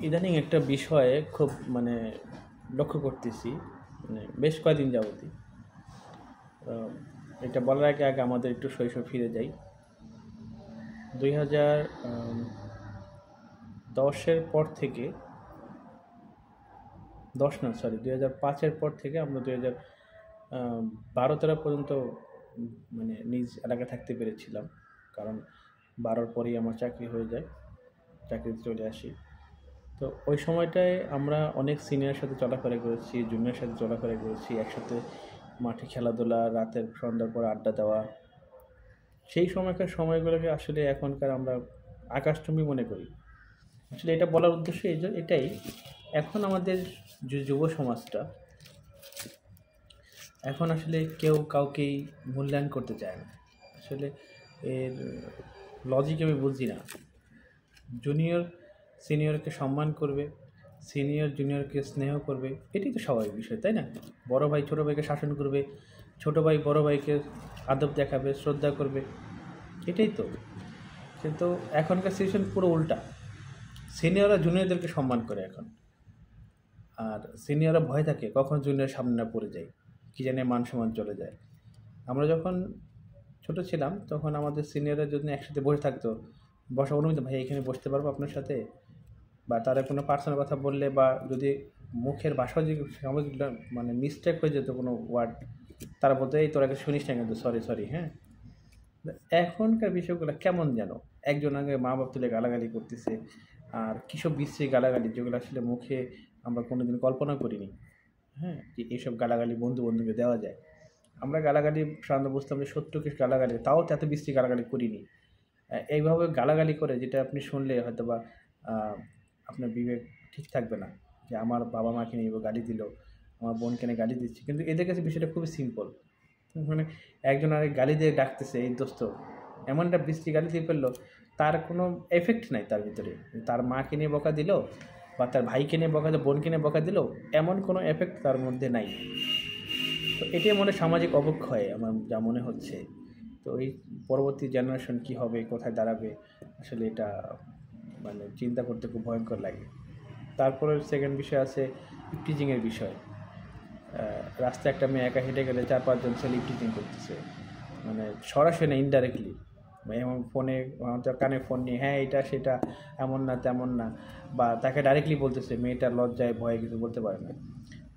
ইদানিং একটা বিষয়ে খুব লক্ষ্য করতেছি, বেশ কয়েকদিন যাবতই। এটা বলার আগে আমাদের একটু শৈশব ফিরে যাই। 2010-এর পর থেকে, 2005-এর পর থেকে আমরা 2012-13 পর্যন্ত নিজ এলাকায় থাকতে পেরেছিলাম, কারণ 12-র পরেই আমার চাকরি হয়ে যায়, চাকরিতে চলে আসি। তো ওই সময়টায় আমরা অনেক সিনিয়রের সাথে চলাফেরা করেছি, জুনিয়রের সাথে চলাফেরা করেছি, একসাথে মাঠে খেলাধুলা, রাতের সন্ধ্যার পর আড্ডা দেওয়া। সেই সময়কার সময়গুলোকে আসলে এখনকার আমরা আকাশচুম্বী মনে করি। আসলে এটা বলার উদ্দেশ্য এটাই, এখন আমাদের যে যুব সমাজটা, এখন আসলে কেউ কাউকেই মূল্যায়ন করতে চায় না। আসলে এর লজিক আমি বুঝি না। জুনিয়র সিনিয়রকে সম্মান করবে, সিনিয়র জুনিয়রকে স্নেহ করবে, এটাই তো স্বাভাবিক বিষয়, তাই না? বড় ভাই ছোটো ভাইকে শাসন করবে, ছোটো ভাই বড় ভাইকে আদব দেখাবে, শ্রদ্ধা করবে, এটাই তো। কিন্তু এখনকার সিচুয়েশন পুরো উল্টা। সিনিয়ররা জুনিয়রদেরকে সম্মান করে এখন, আর সিনিয়ররা ভয় থাকে কখন জুনিয়র সামনে না পড়ে যায়, কী জানে মান সম্মান চলে যায়। আমরা যখন ছোট ছিলাম তখন আমাদের সিনিয়ররা যদি একসাথে বসে থাকতো, বসা অনুমতি, ভাই এখানে বসতে পারবো আপনার সাথে, বা তারা কোনো পার্সোনাল কথা বললে, বা যদি মুখের ভাষাও যদি মিস্টেক হয়ে যেত কোনো ওয়ার্ড, তারা বলতো এই তোরা শুনিস না কিন্তু, সরি হ্যাঁ। এখনকার বিষয়গুলো কেমন যেন, একজন আগে মা বাপ তুলে গালাগালি করতেছে, আর কিসব বিশ্রী গালাগালি যেগুলো আসলে মুখে আমরা কোনোদিন কল্পনা করিনি, হ্যাঁ, যে এইসব গালাগালি বন্ধুকে দেওয়া যায়। আমরা গালাগালি সাধারণত বুঝতাম যে শত্রুকে গালাগালি, তাও এত বিশ্রী গালাগালি করিনি। এইভাবে গালাগালি করে যেটা আপনি শুনলে হয়তো বা আপনার বিবেক ঠিক থাকবে না, যে আমার বাবা মাকে নিয়ে গালি দিল, আমার বোনকে নিয়ে গালি দিচ্ছে, কিন্তু এদের কাছে বিষয়টা খুবই সিম্পল। একজন আরেক গালি দিয়ে ডাকতেছে, এই দোস্ত, এমন একটা বিশ্রী গালি দিয়ে ফেললো, তার কোনো এফেক্ট নাই তার ভিতরে। তার মাকে নিয়ে বকা দিল, বা তার ভাইকে নিয়ে বকা দিল, বোনকে নিয়ে বকা দিল, এমন কোনো এফেক্ট তার মধ্যে নাই। তো এটাই সামাজিক অবক্ষয় আমার যা মনে হচ্ছে। তো এই পরবর্তী জেনারেশন কী হবে, কোথায় দাঁড়াবে, আসলে এটা চিন্তা করতে খুব ভয়ঙ্কর লাগে। তারপরে সেকেন্ড বিষয় আছে ইপটিজিংয়ের বিষয়। রাস্তায় একটা মেয়ে একা হেঁটে গেলে 4-5 জন ছেলে ইপটিজিং করতেছে, সরাসরি না, ইনডাইরেক্টলি। এবং ফোনে, কানে ফোন নিয়ে হ্যাঁ এটা সেটা, এমন না তেমন না, বা তাকে ডাইরেক্টলি বলতেছে, মেয়েটার লজ্জায় ভয়ে কিছু বলতে পারে না।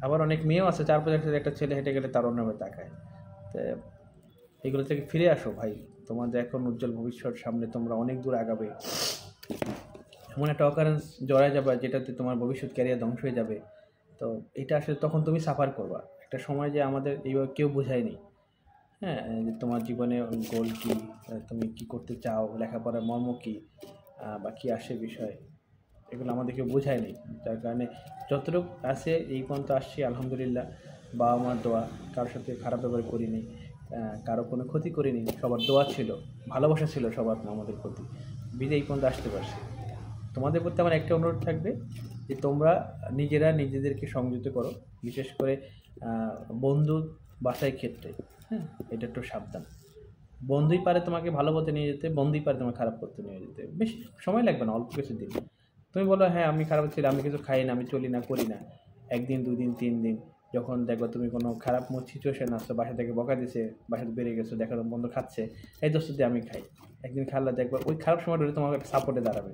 আবার অনেক মেয়েও আছে 4-5 একটা ছেলে হেঁটে গেলে তার অন্যভাবে তাকায়। তো এগুলো থেকে ফিরে আসো ভাই, তোমাদের এখন উজ্জ্বল ভবিষ্যৎ সামনে, তোমরা অনেক দূর আগাবে। এমন একটা অকারেন্স জড়ায় যাবে যেটাতে তোমার ভবিষ্যৎ ক্যারিয়ার ধ্বংস হয়ে যাবে। তো এটা আসলে তখন তুমি সাফার করবা। একটা সময় যে আমাদের এইভাবে কেউ বোঝায়নি, হ্যাঁ, যে তোমার জীবনে গোল কী, তুমি কী করতে চাও, লেখাপড়ার মর্ম কী, বা কী আসে বিষয়, এগুলো আমাদের কেউ বোঝায়নি। যার কারণে যতটুকু আছে এই পর্যন্ত আসছি, আলহামদুলিল্লাহ, বাবা মার দোয়া, কারোর সাথে খারাপ ব্যবহার করিনি, কারো কোনো ক্ষতি করিনি, সবার দোয়া ছিল, ভালোবাসা ছিল সবার আমাদের প্রতি, বিধে এই পর্যন্ত আসতে পারছি। তোমাদের প্রতি আমার একটা অনুরোধ থাকবে, যে তোমরা নিজেরা নিজেদেরকে সংযত করো, বিশেষ করে বন্ধু বাছাই ক্ষেত্রে, হ্যাঁ, এটা একটু সাবধান। বন্ধুই পারে তোমাকে ভালো পথে নিয়ে যেতে, বন্ধুই পারে তোমাকে খারাপ পথে নিয়ে যেতে। বেশি সময় লাগবে না, অল্প কিছু দিন। তুমি বলো হ্যাঁ আমি খারাপ ছিল, আমি কিছু খাই না, আমি চলি না, করি না, 1 দিন 2 দিন 3 দিন, যখন দেখো তুমি কোনো খারাপ সিচুয়েশন আসছো, বাসা থেকে বকা দিছে, বাসাতে বেরিয়ে গেছো, দেখো বন্ধু খাচ্ছে, এই দোস্ত দিয়ে আমি খাই, একদিন খাল্লা দেখবো ওই খারাপ সময়টা তোমাকে একটা সাপোর্টে দাঁড়াবে।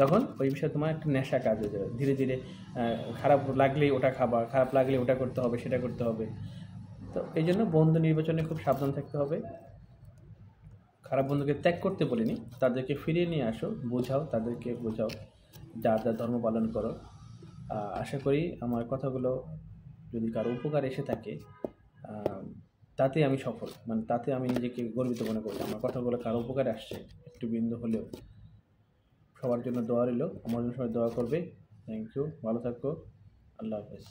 তখন ওই বিষয়ে তোমার একটা নেশা কাজ হয়ে যাবে, ধীরে ধীরে খারাপ লাগলেই ওটা খাবা, খারাপ লাগলে ওটা করতে হবে, সেটা করতে হবে। তো এই জন্য বন্ধু নির্বাচনে খুব সাবধান থাকতে হবে। খারাপ বন্ধুকে ত্যাগ করতে বলিনি, তাদেরকে ফিরিয়ে নিয়ে আসো, বোঝাও, তাদেরকে বোঝাও, যা ধর্ম পালন করো। আশা করি আমার কথাগুলো যদি কারো উপকার এসে থাকে, তাতে আমি সফল, তাতে আমি নিজেকে গর্বিত মনে করি, আমার কথাগুলো কারো উপকারে আসছে একটু বিন্দু হলেও। সবার জন্য দোয়া রইল, আমার জন্য সবাই দোয়া করবে। থ্যাংক ইউ, ভালো থাকো, আল্লাহ হাফেজ।